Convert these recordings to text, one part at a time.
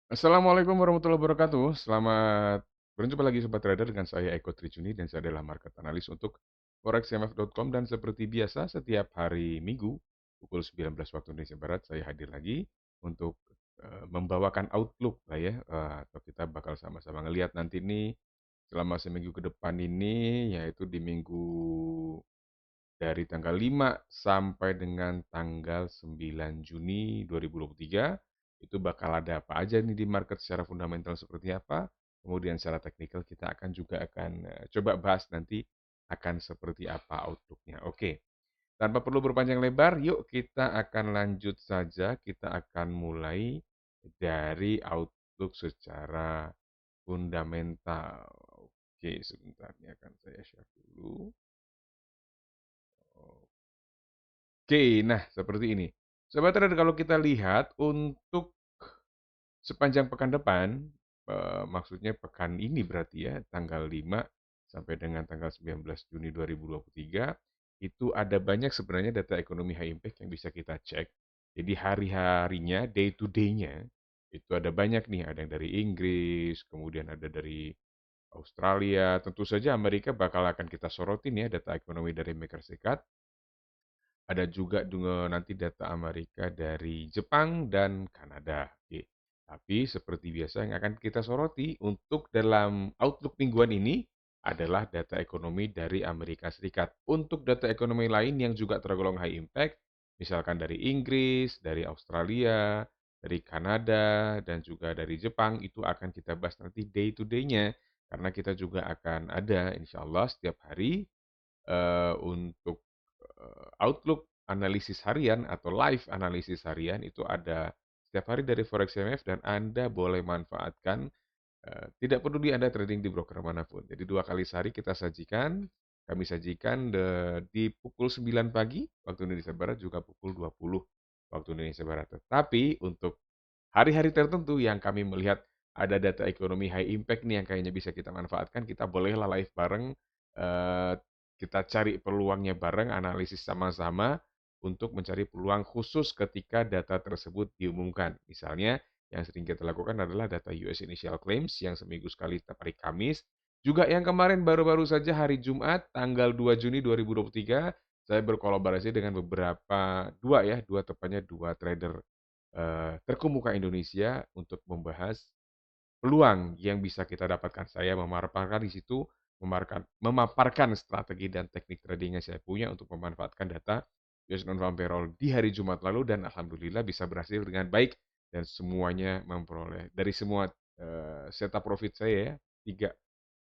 Assalamualaikum warahmatullahi wabarakatuh. Selamat berjumpa lagi Sobat Trader dengan saya Eko Trijuni dan saya adalah market analis untuk forexmf.com dan seperti biasa setiap hari Minggu pukul 19 waktu Indonesia Barat saya hadir lagi untuk membawakan outlook lah ya atau kita bakal sama-sama ngelihat nanti nih selama seminggu ke depan ini yaitu di minggu dari tanggal 5 sampai dengan tanggal 9 Juni 2023, itu bakal ada apa aja nih di market secara fundamental seperti apa. Kemudian secara teknikal kita akan coba bahas nanti akan seperti apa outlook-nya. Oke, tanpa perlu berpanjang lebar, yuk kita akan lanjut saja. Kita akan mulai dari outlook secara fundamental. Oke, sebentar ini akan saya share dulu. Oke, nah seperti ini. Sobat Trader kalau kita lihat untuk sepanjang pekan depan, maksudnya pekan ini berarti ya, tanggal 5 sampai dengan tanggal 19 Juni 2023, itu ada banyak sebenarnya data ekonomi high impact yang bisa kita cek. Jadi hari-harinya, day to day-nya, itu ada banyak nih, ada yang dari Inggris, kemudian ada dari Australia, tentu saja Amerika bakal akan kita sorotin ya data ekonomi dari Amerika Serikat. Ada juga nanti data Amerika dari Jepang dan Kanada. Oke. Tapi seperti biasa yang akan kita soroti untuk dalam outlook mingguan ini adalah data ekonomi dari Amerika Serikat. Untuk data ekonomi lain yang juga tergolong high impact, misalkan dari Inggris, dari Australia, dari Kanada, dan juga dari Jepang, itu akan kita bahas nanti day to day-nya. Karena kita juga akan ada, insya Allah, setiap hari untuk outlook analisis harian atau live analisis harian itu ada setiap hari dari Forex MF dan Anda boleh manfaatkan, tidak peduli Anda trading di broker manapun. Jadi 2 kali sehari kami sajikan di pukul 9 pagi waktu Indonesia Barat juga pukul 20 waktu Indonesia Barat. Tetapi untuk hari-hari tertentu yang kami melihat ada data ekonomi high impact nih yang kayaknya bisa kita manfaatkan, kita bolehlah live bareng, eee, kita cari peluangnya bareng, analisis sama-sama untuk mencari peluang khusus ketika data tersebut diumumkan. Misalnya yang sering kita lakukan adalah data US Initial Claims yang seminggu sekali tiap hari Kamis. Juga yang kemarin baru-baru saja hari Jumat tanggal 2 Juni 2023, saya berkolaborasi dengan beberapa, 2 ya, 2 tepatnya 2 trader terkemuka Indonesia untuk membahas peluang yang bisa kita dapatkan. Saya memaparkan di situ, memaparkan strategi dan teknik trading yang saya punya untuk memanfaatkan data US non-farm payroll di hari Jumat lalu dan alhamdulillah bisa berhasil dengan baik dan semuanya memperoleh dari semua setup profit saya ya, 3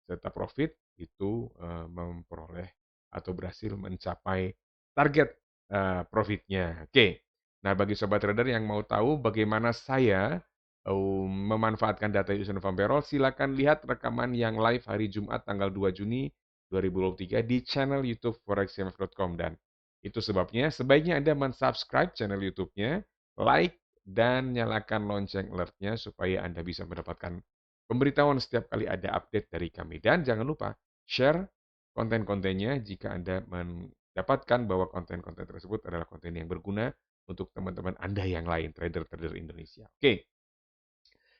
setup profit itu memperoleh atau berhasil mencapai target profitnya. Oke. Nah, bagi sobat trader yang mau tahu bagaimana saya memanfaatkan data user farm payroll, silakan lihat rekaman yang live hari Jumat tanggal 2 Juni 2023 di channel YouTube forexmf.com dan itu sebabnya sebaiknya Anda mensubscribe channel YouTube-nya, like dan nyalakan lonceng alert-nya supaya Anda bisa mendapatkan pemberitahuan setiap kali ada update dari kami. Dan jangan lupa share konten-kontennya jika Anda mendapatkan bahwa konten-konten tersebut adalah konten yang berguna untuk teman-teman Anda yang lain, trader-trader Indonesia. Oke,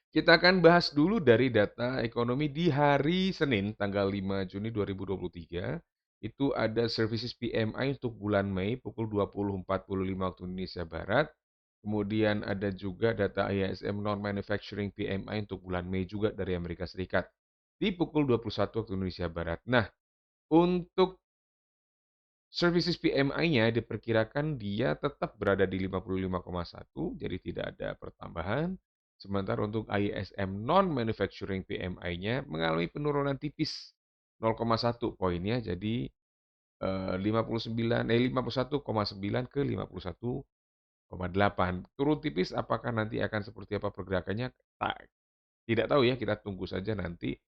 kita akan bahas dulu dari data ekonomi di hari Senin, tanggal 5 Juni 2023. Itu ada Services PMI untuk bulan Mei pukul 20.45 waktu Indonesia Barat. Kemudian ada juga data ISM Non-Manufacturing PMI untuk bulan Mei juga dari Amerika Serikat di pukul 21 waktu Indonesia Barat. Nah, untuk Services PMI-nya diperkirakan dia tetap berada di 55,1, jadi tidak ada pertambahan. Sementara untuk ISM non-manufacturing PMI-nya mengalami penurunan tipis 0,1 poinnya, jadi 51,9 ke 51,8. Turun tipis, apakah nanti akan seperti apa pergerakannya? Tidak tahu ya, kita tunggu saja nanti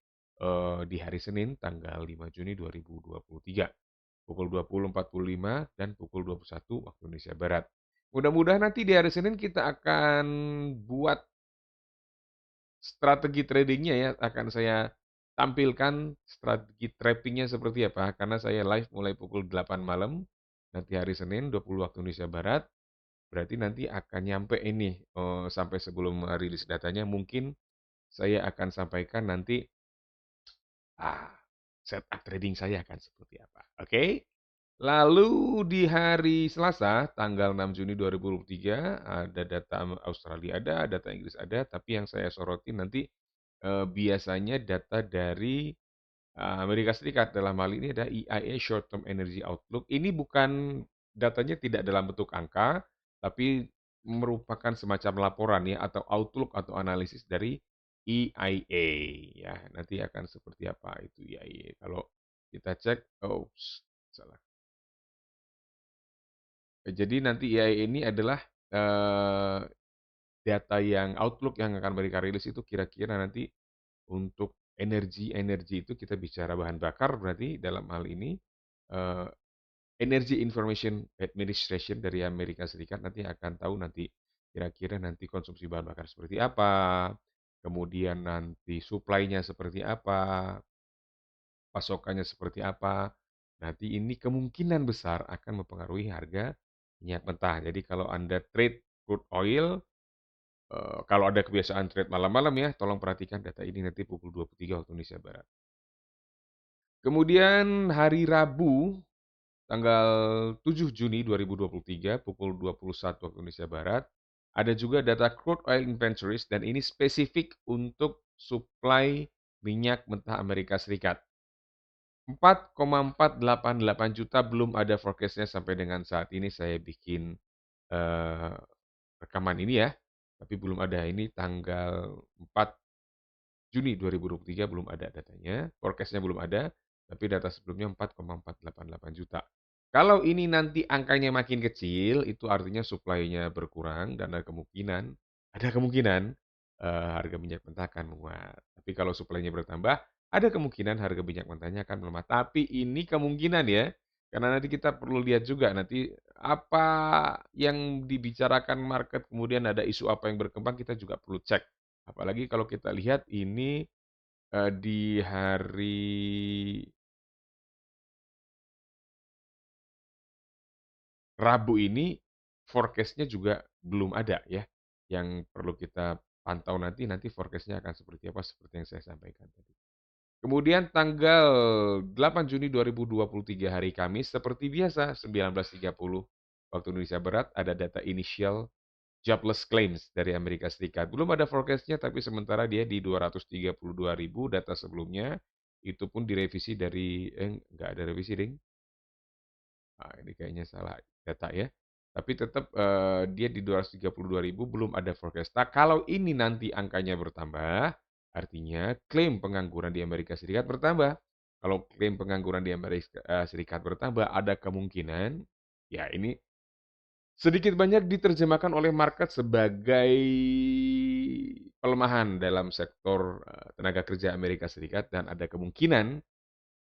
di hari Senin tanggal 5 Juni 2023 pukul 20.45 dan pukul 21 waktu Indonesia Barat. Mudah-mudahan nanti di hari Senin kita akan buat strategi tradingnya ya, akan saya tampilkan strategi trappingnya seperti apa, karena saya live mulai pukul 8 malam, nanti hari Senin 20 waktu Indonesia Barat. berarti nanti akan nyampe ini sampai sebelum rilis datanya mungkin saya akan sampaikan nanti ah, setup trading saya akan seperti apa. Oke? Lalu di hari Selasa, tanggal 6 Juni 2023, ada data Australia ada, data Inggris ada, tapi yang saya soroti nanti biasanya data dari Amerika Serikat. Dalam hal ini ada EIA Short Term Energy Outlook. Ini bukan datanya tidak dalam bentuk angka, tapi merupakan semacam laporan ya atau outlook atau analisis dari EIA ya. Nanti akan seperti apa itu EIA. Kalau kita cek, oh salah. Jadi nanti EIA ini adalah eh, data yang outlook yang akan mereka rilis itu kira-kira nanti untuk energi itu kita bicara bahan bakar berarti dalam hal ini eh, Energy Information Administration dari Amerika Serikat nanti akan tahu nanti kira-kira nanti konsumsi bahan bakar seperti apa, kemudian nanti supply-nya seperti apa, pasokannya seperti apa. Nanti ini kemungkinan besar akan mempengaruhi harga minyak mentah. Jadi kalau Anda trade crude oil, kalau ada kebiasaan trade malam-malam ya, tolong perhatikan data ini nanti pukul 23 waktu Indonesia Barat. Kemudian hari Rabu, tanggal 7 Juni 2023 pukul 21 waktu Indonesia Barat, ada juga data crude oil inventories dan ini spesifik untuk supply minyak mentah Amerika Serikat. 4,488 juta belum ada forecast-nya sampai dengan saat ini saya bikin eh, rekaman ini ya. Tapi belum ada ini tanggal 4 Juni 2023 belum ada datanya, forecast-nya belum ada, tapi data sebelumnya 4,488 juta. Kalau ini nanti angkanya makin kecil, itu artinya supply-nya berkurang dan ada kemungkinan harga minyak mentah akan menguat. Tapi kalau supply-nya bertambah, ada kemungkinan harga minyak mentahnya akan melemah. Tapi ini kemungkinan ya, karena nanti kita perlu lihat juga nanti apa yang dibicarakan market, kemudian ada isu apa yang berkembang, kita juga perlu cek. Apalagi kalau kita lihat ini di hari Rabu ini forecast-nya juga belum ada ya. Yang perlu kita pantau nanti forecast-nya akan seperti apa seperti yang saya sampaikan tadi. Kemudian tanggal 8 Juni 2023 hari Kamis seperti biasa 19.30 waktu Indonesia Barat ada data initial jobless claims dari Amerika Serikat. Belum ada forecast-nya tapi sementara dia di 232.000 data sebelumnya itu pun direvisi dari nggak ada revisi ding. Nah, ini kayaknya salah data ya. Tapi tetap dia di 232.000 belum ada forecast. Nah, kalau ini nanti angkanya bertambah, artinya klaim pengangguran di Amerika Serikat bertambah. Kalau klaim pengangguran di Amerika Serikat bertambah, ada kemungkinan ya ini sedikit banyak diterjemahkan oleh market sebagai pelemahan dalam sektor tenaga kerja Amerika Serikat dan ada kemungkinan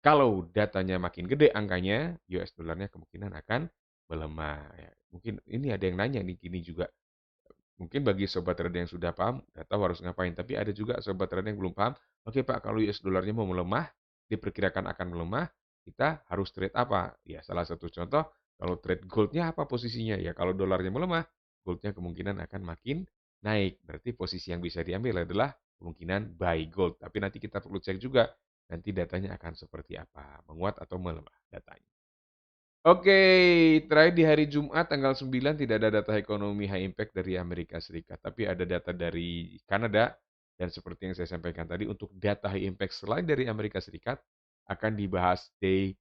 kalau datanya makin gede angkanya, US dollarnya kemungkinan akan melemah. Ya, mungkin ini ada yang nanya nih gini juga. Mungkin bagi sobat trader yang sudah paham, nggak tahu harus ngapain. Tapi ada juga sobat trader yang belum paham. Oke Pak, kalau US dollarnya mau melemah, diperkirakan akan melemah, kita harus trade apa? Ya salah satu contoh, kalau trade goldnya apa posisinya? Ya kalau dolarnya melemah, goldnya kemungkinan akan makin naik. Berarti posisi yang bisa diambil adalah kemungkinan buy gold. Tapi nanti kita perlu cek juga, nanti datanya akan seperti apa, menguat atau melemah datanya. Oke, terakhir di hari Jumat tanggal 9 tidak ada data ekonomi high impact dari Amerika Serikat, tapi ada data dari Kanada dan seperti yang saya sampaikan tadi untuk data high impact selain dari Amerika Serikat akan dibahas day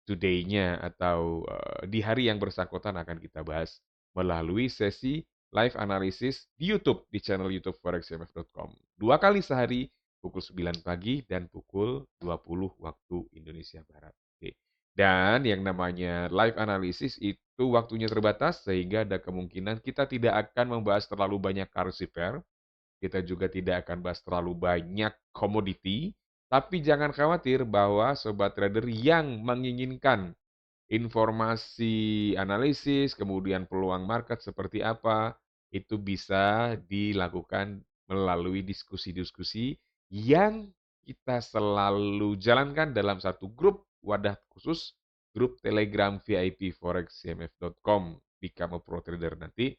to day-nya atau di hari yang bersangkutan akan kita bahas melalui sesi live analysis di YouTube di channel YouTube forexcmf.com. 2 kali sehari pukul 9 pagi dan pukul 20 waktu Indonesia Barat. Oke. Dan yang namanya live analysis itu waktunya terbatas sehingga ada kemungkinan kita tidak akan membahas terlalu banyak currency pair, kita juga tidak akan bahas terlalu banyak komoditi, tapi jangan khawatir bahwa sobat trader yang menginginkan informasi analisis, kemudian peluang market seperti apa, itu bisa dilakukan melalui diskusi-diskusi yang kita selalu jalankan dalam satu grup wadah khusus, grup Telegram VIP forexcmf.com. become a pro trader nanti,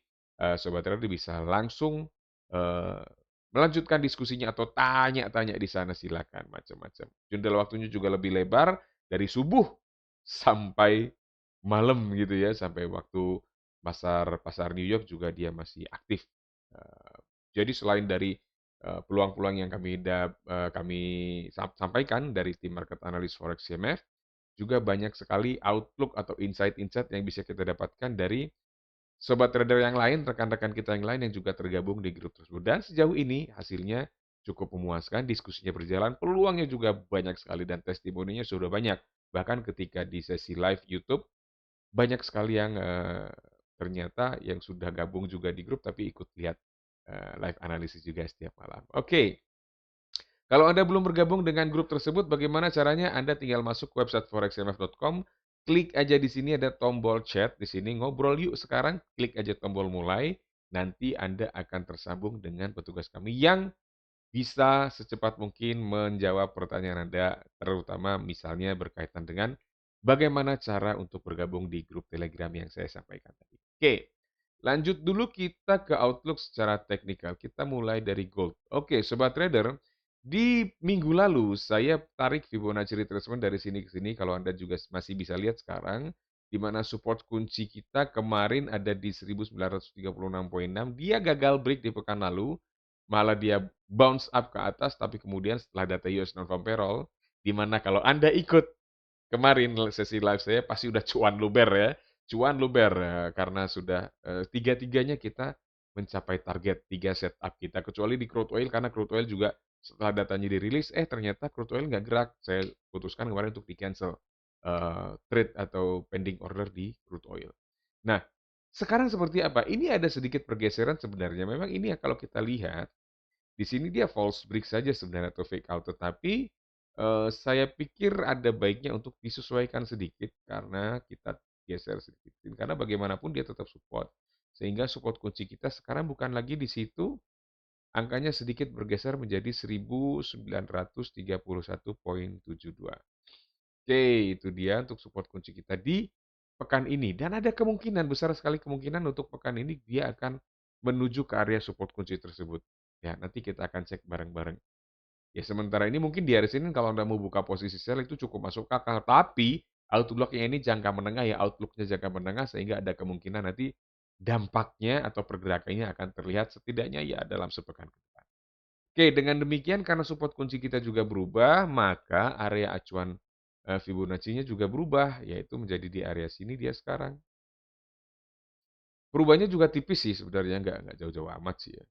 sobat trader bisa langsung eh, melanjutkan diskusinya atau tanya-tanya di sana silakan macam-macam. Jendela waktunya juga lebih lebar dari subuh sampai malam gitu ya, sampai waktu pasar pasar New York juga dia masih aktif. Eh, jadi selain dari peluang-peluang yang kami sampaikan dari tim market analis forex CMF, juga banyak sekali outlook atau insight-insight yang bisa kita dapatkan dari sobat trader yang lain, rekan-rekan kita yang lain yang juga tergabung di grup tersebut. Dan sejauh ini hasilnya cukup memuaskan, diskusinya berjalan, peluangnya juga banyak sekali dan testimoninya sudah banyak. Bahkan ketika di sesi live YouTube, banyak sekali yang ternyata yang sudah gabung juga di grup tapi ikut lihat live analisis juga setiap malam. Oke, kalau Anda belum bergabung dengan grup tersebut, bagaimana caranya? Anda tinggal masuk ke website forexmf.com, klik aja di sini ada tombol chat di sini, ngobrol yuk sekarang, klik aja tombol mulai, nanti Anda akan tersambung dengan petugas kami yang bisa secepat mungkin menjawab pertanyaan Anda, terutama misalnya berkaitan dengan bagaimana cara untuk bergabung di grup Telegram yang saya sampaikan tadi. Oke, lanjut dulu kita ke outlook secara teknikal. Kita mulai dari gold. Oke, sobat trader, di minggu lalu saya tarik Fibonacci retracement dari sini ke sini. Kalau Anda juga masih bisa lihat sekarang, di mana support kunci kita kemarin ada di 1936,6. Dia gagal break di pekan lalu, malah dia bounce up ke atas, tapi kemudian setelah data US non-farm payroll, di mana kalau Anda ikut kemarin sesi live saya pasti udah cuan luber ya. Cuan luber karena sudah tiga-tiganya kita mencapai target 3 setup kita. Kecuali di crude oil karena crude oil juga setelah datanya dirilis, ternyata crude oil nggak gerak. Saya putuskan kemarin untuk di cancel trade atau pending order di crude oil. Nah, sekarang seperti apa? Ini ada sedikit pergeseran sebenarnya. Memang ini ya kalau kita lihat di sini dia false break saja sebenarnya atau fake out, tetapi saya pikir ada baiknya untuk disesuaikan sedikit karena kita geser sedikit. Karena bagaimanapun dia tetap support. Sehingga support kunci kita sekarang bukan lagi di situ, angkanya sedikit bergeser menjadi 1931,72. Oke, itu dia untuk support kunci kita di pekan ini. Dan ada kemungkinan, besar sekali kemungkinan untuk pekan ini dia akan menuju ke area support kunci tersebut. Ya, nanti kita akan cek bareng-bareng. Ya, sementara ini mungkin di hari Senin kalau Anda mau buka posisi sell itu cukup masuk akal. Tapi outlook-nya ini jangka menengah ya, outlook-nya jangka menengah sehingga ada kemungkinan nanti dampaknya atau pergerakannya akan terlihat setidaknya ya dalam sepekan ke depan. Oke, dengan demikian karena support kunci kita juga berubah, maka area acuan Fibonacci-nya juga berubah, yaitu menjadi di area sini dia sekarang. Perubahannya juga tipis sih sebenarnya, nggak jauh-jauh amat sih ya.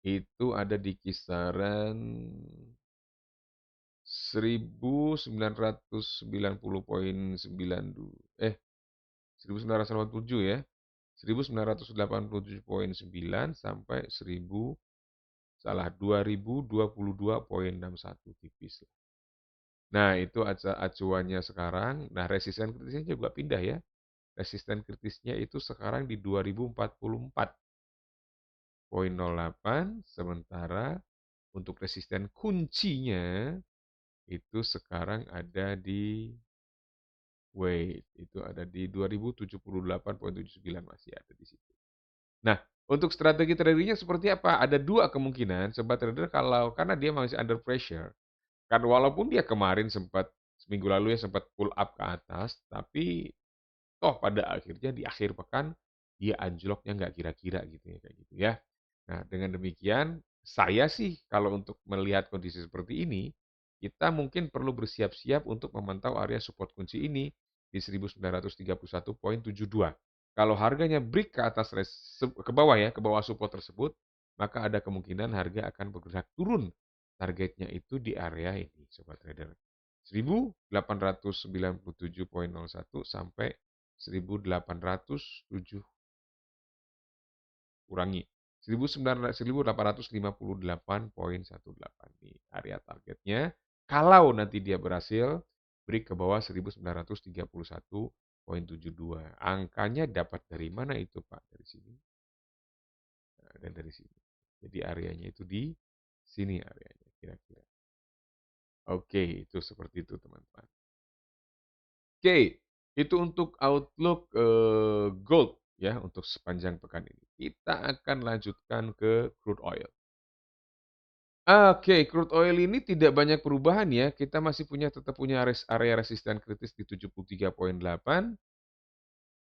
Itu ada di kisaran 1990,97 ya. 1987,9 sampai 2022,61 tipis. Nah, itu acuannya sekarang. Nah, resisten kritisnya juga pindah ya. Resisten kritisnya itu sekarang di 2044,08, sementara untuk resisten kuncinya itu sekarang ada di itu ada di 2078,79 masih ada di situ. Nah, untuk strategi tradingnya seperti apa? Ada dua kemungkinan, sobat trader kalau karena dia masih under pressure, kan walaupun dia kemarin sempat seminggu lalu ya sempat pull up ke atas, tapi toh pada akhirnya di akhir pekan dia anjloknya nggak kira-kira gitu ya kayak gitu ya. Nah, dengan demikian saya sih kalau untuk melihat kondisi seperti ini, kita mungkin perlu bersiap-siap untuk memantau area support kunci ini di 1931,72. Kalau harganya break ke atas ke bawah ya, ke bawah support tersebut, maka ada kemungkinan harga akan bergerak turun. Targetnya itu di area ini, sobat trader. 1897,01 sampai 1807 kurangi 1858,18 nih area targetnya. Kalau nanti dia berhasil break ke bawah 1931,72. Angkanya dapat dari mana itu Pak? Dari sini. Nah, dan dari sini. Jadi areanya itu di sini areanya kira-kira. Oke, itu seperti itu teman-teman. Oke, itu untuk outlook gold ya untuk sepanjang pekan ini. Kita akan lanjutkan ke crude oil. Oke, crude oil ini tidak banyak perubahan ya. Kita masih tetap punya area resisten kritis di 73,8.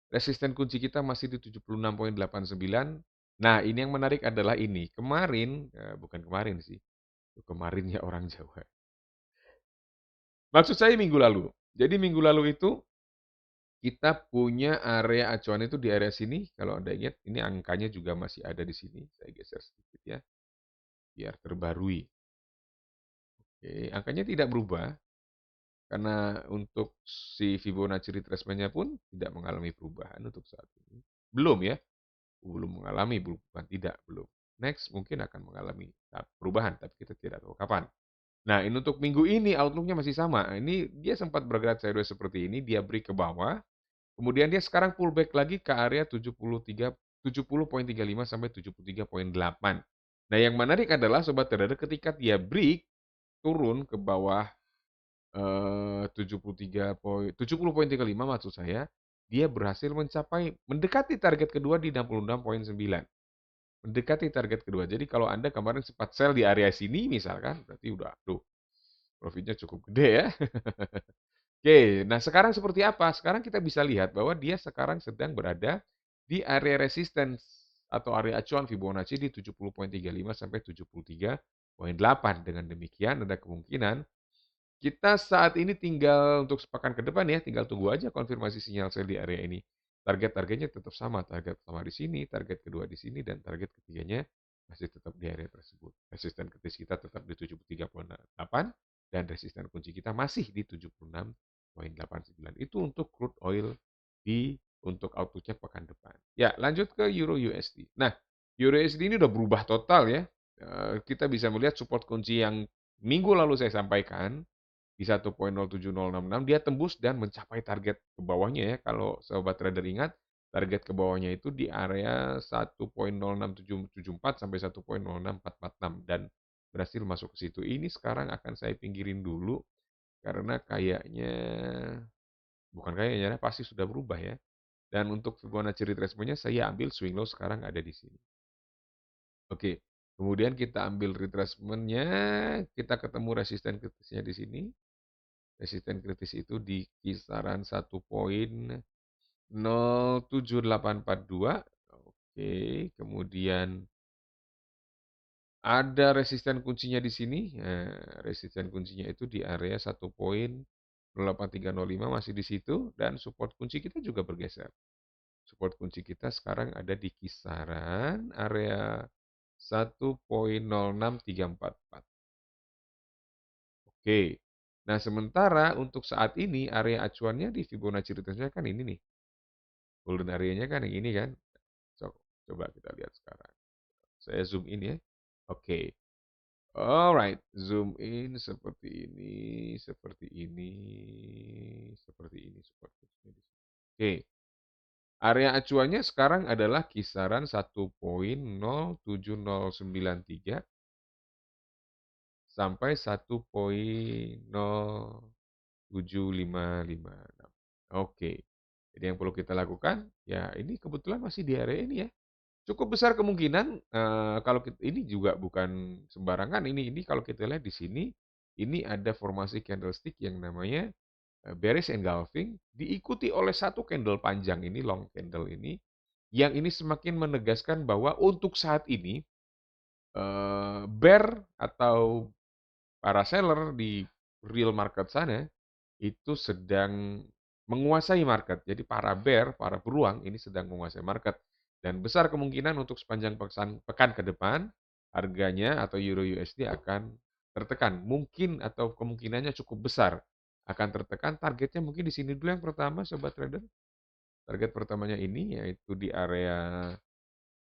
Resisten kunci kita masih di 76,89. Nah, ini yang menarik adalah ini. Kemarin, bukan kemarin sih. Kemarin ya orang Jawa. Maksud saya minggu lalu. Jadi minggu lalu itu kita punya area acuan itu di area sini. Kalau Anda ingat, ini angkanya juga masih ada di sini. Saya geser sedikit ya, biar terbarui. Oke, angkanya tidak berubah. Karena untuk si Fibonacci retracement-nya pun tidak mengalami perubahan untuk saat ini. Belum ya, belum mengalami, bukan tidak, belum. Next mungkin akan mengalami perubahan, tapi kita tidak tahu kapan. Nah, ini untuk minggu ini outlook-nya masih sama. Ini dia sempat bergerak sideways seperti ini, dia break ke bawah, kemudian dia sekarang pullback lagi ke area 70,35 sampai 73,8. Nah, yang menarik adalah sobat trader ketika dia break turun ke bawah 70,35 maksud saya, dia berhasil mendekati target kedua di 66,9. Mendekati target kedua. Jadi kalau Anda kemarin sempat sell di area sini misalkan, berarti udah, tuh profitnya cukup gede ya. Oke, nah sekarang seperti apa? Sekarang kita bisa lihat bahwa dia sekarang sedang berada di area resistance atau area acuan Fibonacci di 70,35 sampai 73,8. Dengan demikian ada kemungkinan kita saat ini tinggal untuk sepekan ke depan ya, tinggal tunggu aja konfirmasi sinyal sell di area ini. Target-targetnya tetap sama, target pertama di sini, target kedua di sini, dan target ketiganya masih tetap di area tersebut. Resisten kritis kita tetap di 73,8 dan resisten kunci kita masih di 76,89. Itu untuk crude oil untuk outlook-nya pekan depan. Ya, lanjut ke Euro USD. Nah, Euro USD ini udah berubah total ya. Kita bisa melihat support kunci yang minggu lalu saya sampaikan di 1.07066 dia tembus dan mencapai target ke bawahnya ya. Kalau sobat trader ingat, target ke bawahnya itu di area 1.06774 sampai 1.06446 dan berhasil masuk ke situ. Ini sekarang akan saya pinggirin dulu karena kayaknya bukan kayaknya pasti sudah berubah ya. Dan untuk Fibonacci retracement-nya saya ambil swing low sekarang ada di sini. Oke. Kemudian kita ambil retracement-nya, kita ketemu resisten kritisnya di sini. Resisten kritis itu di kisaran 1.07842. Oke, kemudian ada resisten kuncinya di sini. Resisten kuncinya itu di area 1.08305 masih di situ dan support kunci kita juga bergeser. Support kunci kita sekarang ada di kisaran area 1.06344. Oke. Nah, sementara untuk saat ini area acuannya di Fibonacci retracement kan ini nih. Golden area-nya kan yang ini kan. So, coba kita lihat sekarang. Saya zoom in ya. Oke. Alright, zoom in seperti ini, seperti ini, seperti ini, seperti ini. Oke. Area acuannya sekarang adalah kisaran 1.07093 sampai 1.07556. Oke. Jadi yang perlu kita lakukan, ya ini kebetulan masih di area ini ya. Cukup besar kemungkinan kalau ini juga bukan sembarangan ini kalau kita lihat di sini ini ada formasi candlestick yang namanya bearish engulfing diikuti oleh satu candle panjang ini long candle ini yang ini semakin menegaskan bahwa untuk saat ini bear atau para seller di real market sana itu sedang menguasai market. Jadi para bear, para beruang ini sedang menguasai market. Dan besar kemungkinan untuk sepanjang pekan ke depan, harganya atau Euro USD akan tertekan. Mungkin atau kemungkinannya cukup besar akan tertekan. Targetnya mungkin di sini dulu yang pertama, Sobat Trader. Target pertamanya ini yaitu di area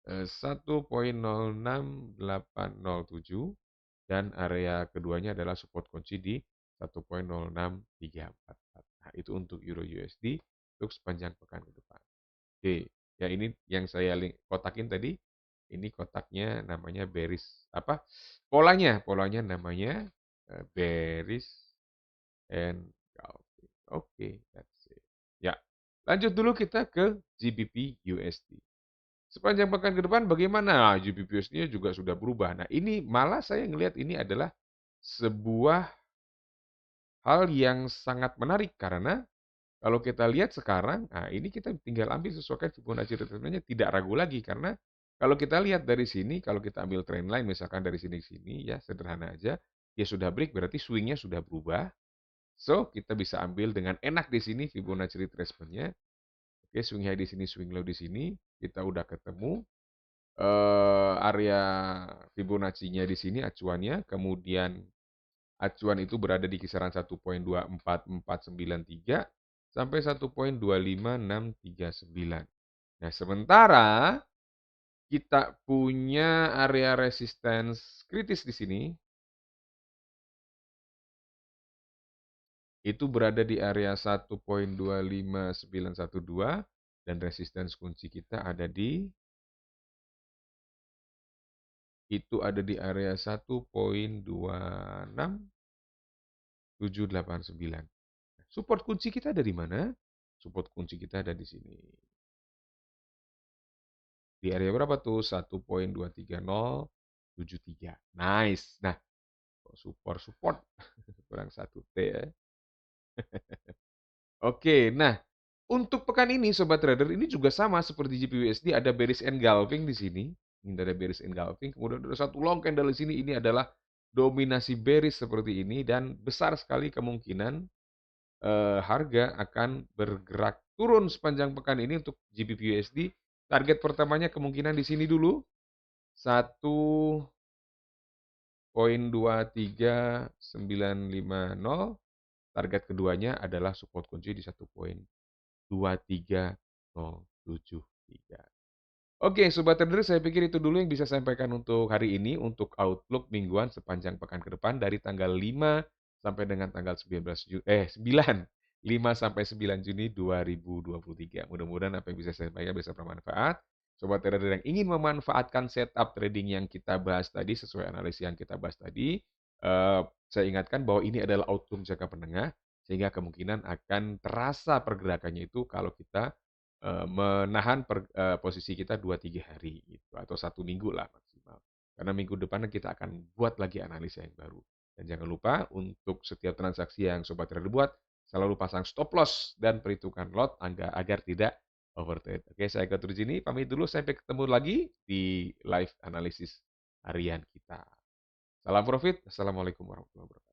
1.06807 dan area keduanya adalah support kunci di 1.06344. Nah, itu untuk Euro USD untuk sepanjang pekan ke depan. Oke, ya ini yang saya kotakin tadi. Ini kotaknya namanya bearish apa? Polanya namanya bearish and Oke, that's it. Ya. Lanjut dulu kita ke GBP USD. Sepanjang pekan ke depan bagaimana? Nah, GBP USD-nya juga sudah berubah. Nah, ini malah saya ngelihat ini adalah sebuah hal yang sangat menarik karena kalau kita lihat sekarang, nah ini kita tinggal ambil sesuaikan Fibonacci retracement-nya tidak ragu lagi karena kalau kita lihat dari sini, kalau kita ambil trend line misalkan dari sini ke sini ya sederhana aja, dia sudah break berarti swing-nya sudah berubah. So, kita bisa ambil dengan enak di sini Fibonacci retracement-nya. Oke, swing high di sini, swing low di sini, kita udah ketemu area Fibonacci-nya di sini acuannya, kemudian acuan itu berada di kisaran 1.24493 sampai 1.25639. Nah, sementara kita punya area resistance kritis di sini, itu berada di area 1.25912 dan resistance kunci kita ada di area 1.26789. Support kunci kita ada di mana? Support kunci kita ada di sini. Di area berapa tuh? 1.23073. Nice. Nah, support kurang 1T ya. Oke, nah untuk pekan ini Sobat Trader ini juga sama seperti GBP/USD ada bearish engulfing di sini. Ini ada bearish engulfing, kemudian ada satu long candle di sini. Ini adalah dominasi bearish seperti ini dan besar sekali kemungkinan harga akan bergerak turun sepanjang pekan ini untuk GBP/USD. Target pertamanya kemungkinan di sini dulu 1.23950. Target keduanya adalah support kunci di 1.23073. Oke, Sobat Trader, saya pikir itu dulu yang bisa saya sampaikan untuk hari ini, untuk outlook mingguan sepanjang pekan ke depan dari tanggal 5 sampai dengan tanggal 5 sampai 9 Juni 2023. Mudah-mudahan apa yang bisa saya sampaikan bisa bermanfaat. Sobat Trader yang ingin memanfaatkan setup trading yang kita bahas tadi, sesuai analisis yang kita bahas tadi, saya ingatkan bahwa ini adalah outlook jangka menengah, sehingga kemungkinan akan terasa pergerakannya itu kalau kita menahan posisi kita 2-3 hari gitu, atau 1 minggu lah maksimal. Karena minggu depan kita akan buat lagi analisa yang baru. Dan jangan lupa untuk setiap transaksi yang Sobat Trader buat, selalu pasang stop loss dan perhitungkan lot agar tidak overtrade. Oke, saya Gatur Jini, pamit dulu. Sampai ketemu lagi di live analisis harian kita. Salam profit. Assalamualaikum warahmatullahi wabarakatuh.